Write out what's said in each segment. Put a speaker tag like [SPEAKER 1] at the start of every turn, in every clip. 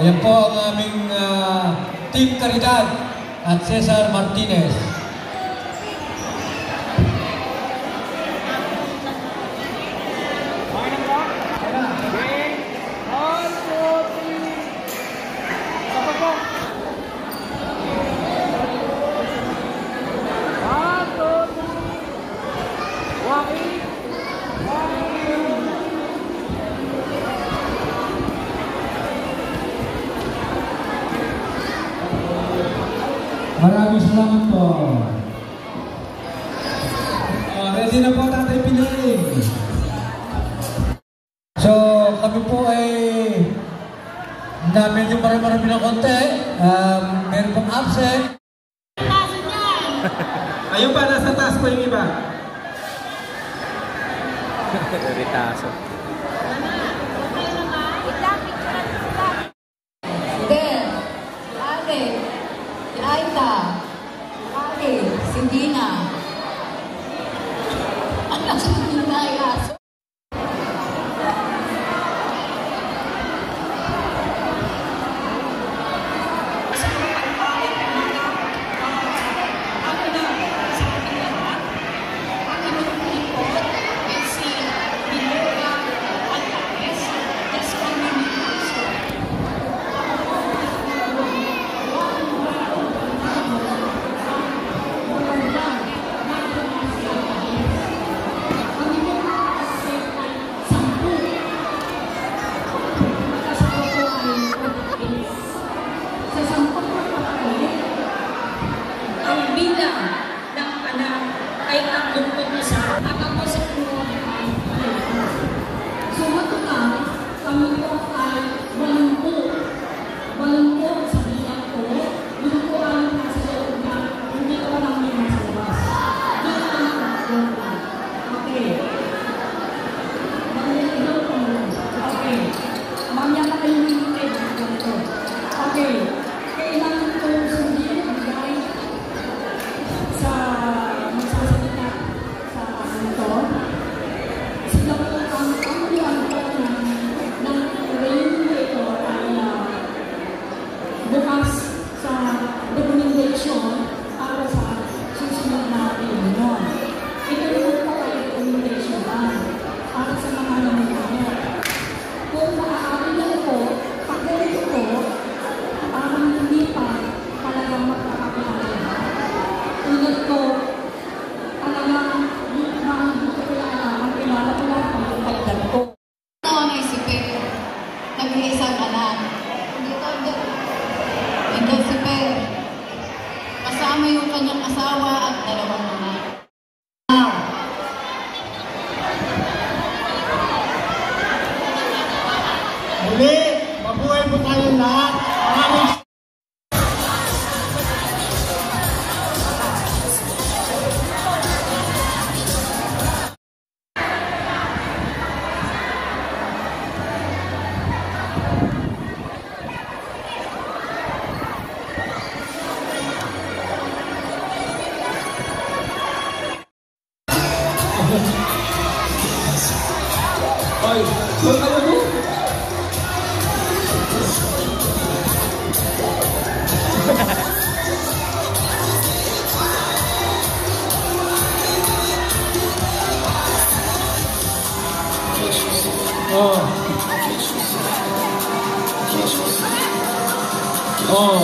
[SPEAKER 1] Yan po ang aming Team Caridad at Cesar Martinez.
[SPEAKER 2] Maraming salamat po. Ready na po Tatay Piling.
[SPEAKER 1] So kami po ay medyo marami ng konti. Meron pong absent.
[SPEAKER 2] Ayun pa, nasa taas po yung iba.
[SPEAKER 3] Ritaso.
[SPEAKER 4] Aita, Ali, Sindina. Anak Sindina ay aso. Kasama yung kanyang asawa at dalawang anak.
[SPEAKER 2] Muli, mabuhay po tayong lahat. Maraming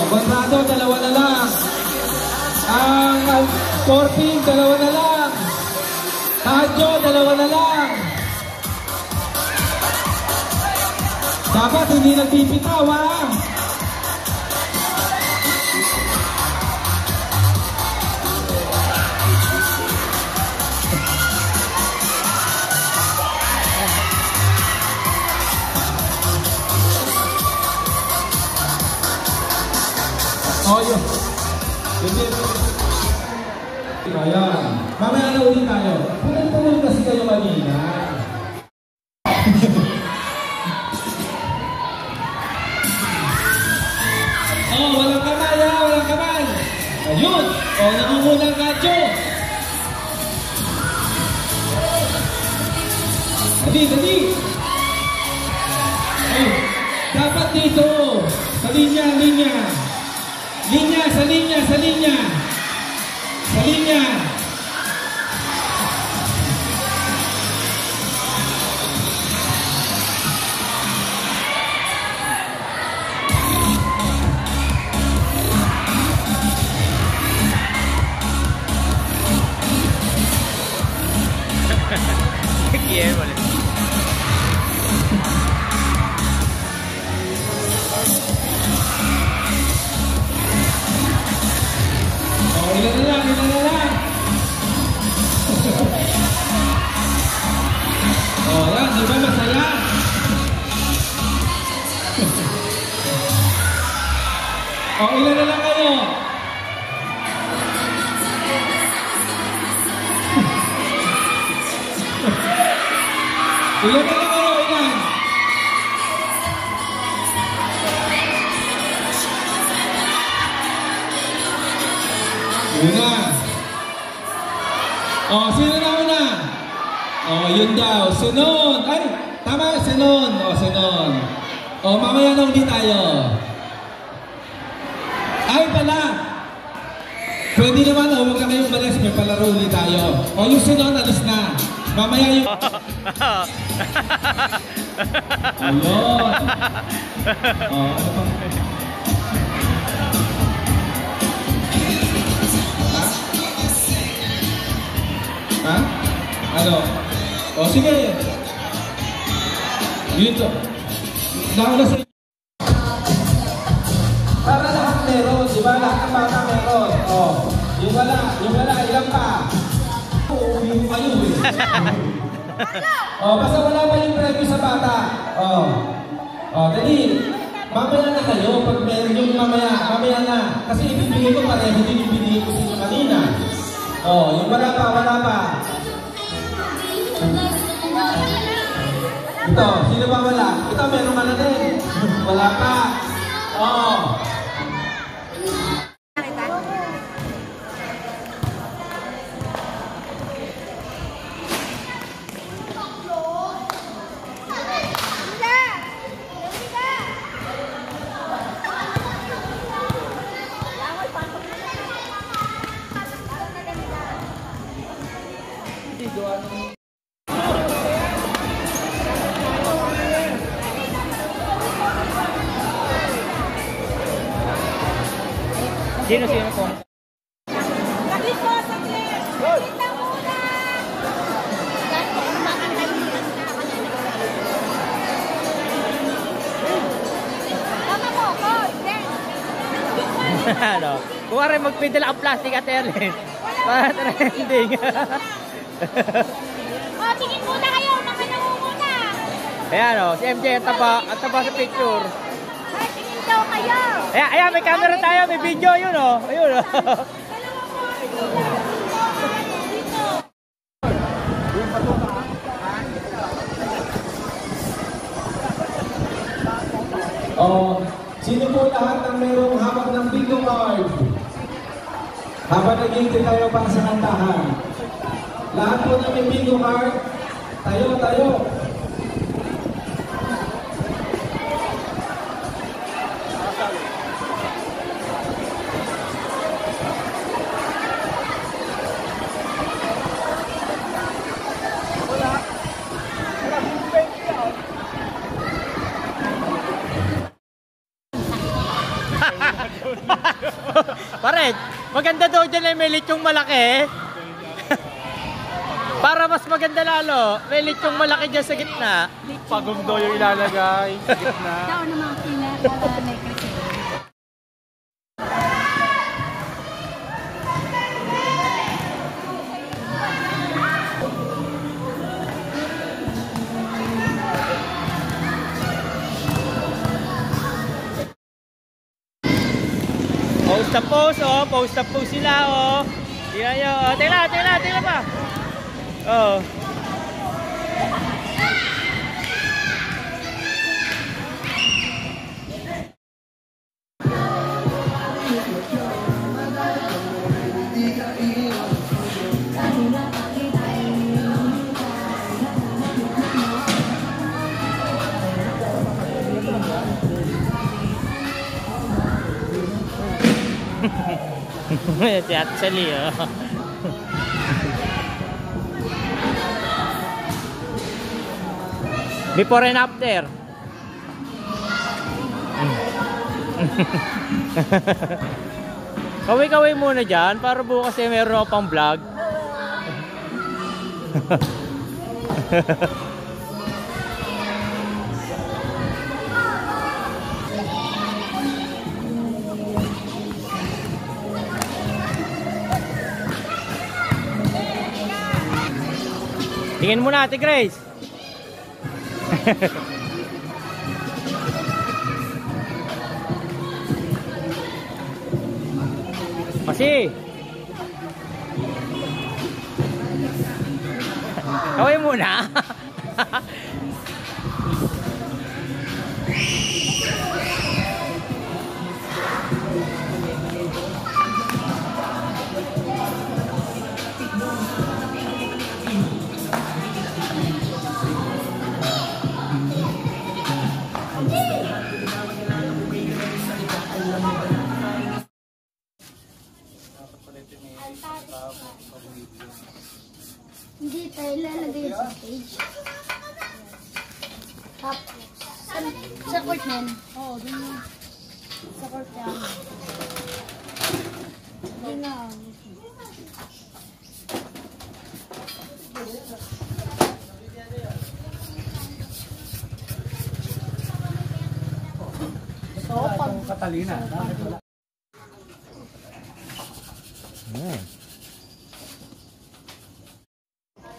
[SPEAKER 2] Bantado, dalawa na lang. Ang 14, dalawa na lang. Tadyo, dalawa na lang. Dapat hindi nagpipitaw, ha? Oh, yun. Ayan. Mamaya na ulit tayo. Punong-punong kasi kayo kanina. Oh, walang kamay ha, walang kamay. Ayun. Oh, nangungulang kadyo. Dali. Oh, dapat dito. Sa linya. Sa linya.
[SPEAKER 3] Quiero, vale.
[SPEAKER 2] Oh, ilan na lang. Oh, yan, di ba masaya? Oh, ilan na lang kayo? Ilan na lang kayo, ilan? Una. Oh, sino na una? Oh, yun daw. Sunod. Ay, tama, sunod. Oh, sunod. Oh, mamaya na ulit tayo. Ay, pala. Pwede naman, oh, huwag na kayong balas. May palaro ulit tayo. Oh, yung sunod, alis na. Mamaya yung... Ayun. Oh, ano pa? Ha? Ano? O sige. Yun to. Nauna sa inyo. Para lahat meron, di ba? Lahat ng bata meron. O. Yung wala, ilang pa. Uuwi mo kayo eh. O, basta wala pa yung preview sa bata. O. O, dali. Mamaya na kayo. Pag meron yung mamaya na. Kasi ibibigay ko pareho din yung binigay ko sa inyo kanina. Oh, yung wala pa. Ito, sino ba wala? Ito, meron ka na din. Wala pa. Oh.
[SPEAKER 3] Sino po?
[SPEAKER 5] Kapit po, saglit! Kapit lang muna! Tama po, coach!
[SPEAKER 3] Ano? Kuha rin magpindala ang plastic at Erlen. Para trending.
[SPEAKER 5] O, tingin muna kayo! Mga nangunguna!
[SPEAKER 3] Ayan o, si MJ ang taba sa picture.
[SPEAKER 5] Ay, tingin daw kayo!
[SPEAKER 3] Ayan, may camera tayo, may video yun o. Ayun o.
[SPEAKER 5] Dalawa po, dito!
[SPEAKER 2] Oh, sino po lahat ng mayroong hawak ng bingo card? Habang nag-iintay tayo para sa kantahan. Lahat po na may bingo card. Tayo.
[SPEAKER 3] Pare, maganda daw dyan ay may lechong malaki. Para mas maganda lalo, may lechong malaki dyan sa gitna.
[SPEAKER 6] Pagumdo yung ilalagay sa gitna.
[SPEAKER 5] Ikaw naman pinalalay kasi.
[SPEAKER 3] na post, oh. Post na post sila, oh. Yan yun, oh. Tingnan pa. Oh. Si Ate Sally, oh. Before and after. Kaway-kaway muna dyan para bukas meron pang vlog. Tingin mo na, Ate Grace. Masih. Kaway muna.
[SPEAKER 5] Hindi tayo lalagay sa stage. Tapos, sa court na yan. Oo, dun yun. Sa court na yan. Dun na.
[SPEAKER 1] So, pag Catalina.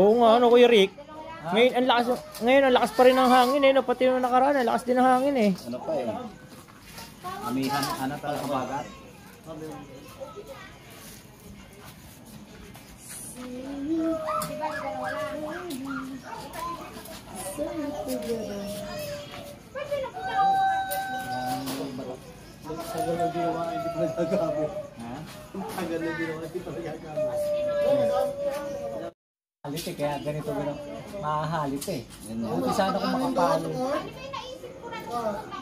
[SPEAKER 3] Oo nga, ano Kuya Rick? Ngayon ang lakas pa rin ng hangin eh, no? Pati yung nakaraan, ang lakas din ng hangin eh.
[SPEAKER 7] Ano pa eh? Amihan, ano talaga bagat?
[SPEAKER 1] Tagal na ginawa, hindi ko nagagabi.
[SPEAKER 7] Ha?
[SPEAKER 1] Tagal na ginawa, hindi ko nagagabi. Halit eh, kaya ganito gano'n. Mahahalit eh. Buti sana kung makapalo.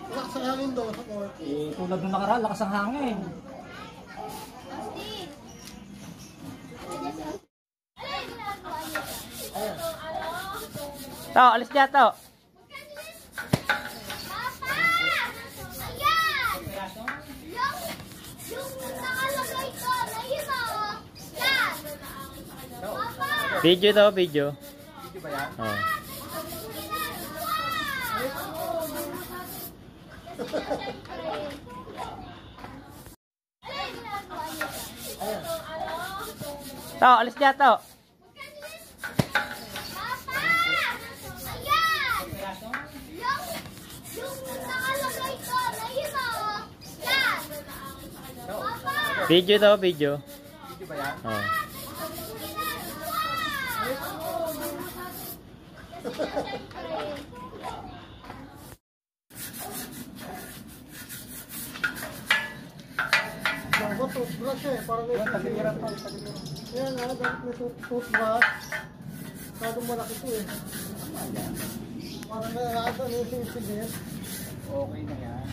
[SPEAKER 5] Lakas ang hangin daw sa court.
[SPEAKER 1] Eh, tulad nung nakaraan, lakas ang hangin.
[SPEAKER 3] To, alis dyan to. Video to, video.
[SPEAKER 1] Video ba yan?
[SPEAKER 3] Oh. To, alis dyan to. Video to, video.
[SPEAKER 1] Video ba yan?
[SPEAKER 3] Oh.
[SPEAKER 5] Toothbrush eh, parang may
[SPEAKER 1] Tagiliran to, tagiliran.
[SPEAKER 5] Ayan nga, gamit may toothbrush. Masyadong malaki ito eh. Parang nalakad ano yung sisigit.
[SPEAKER 1] Okay na yan.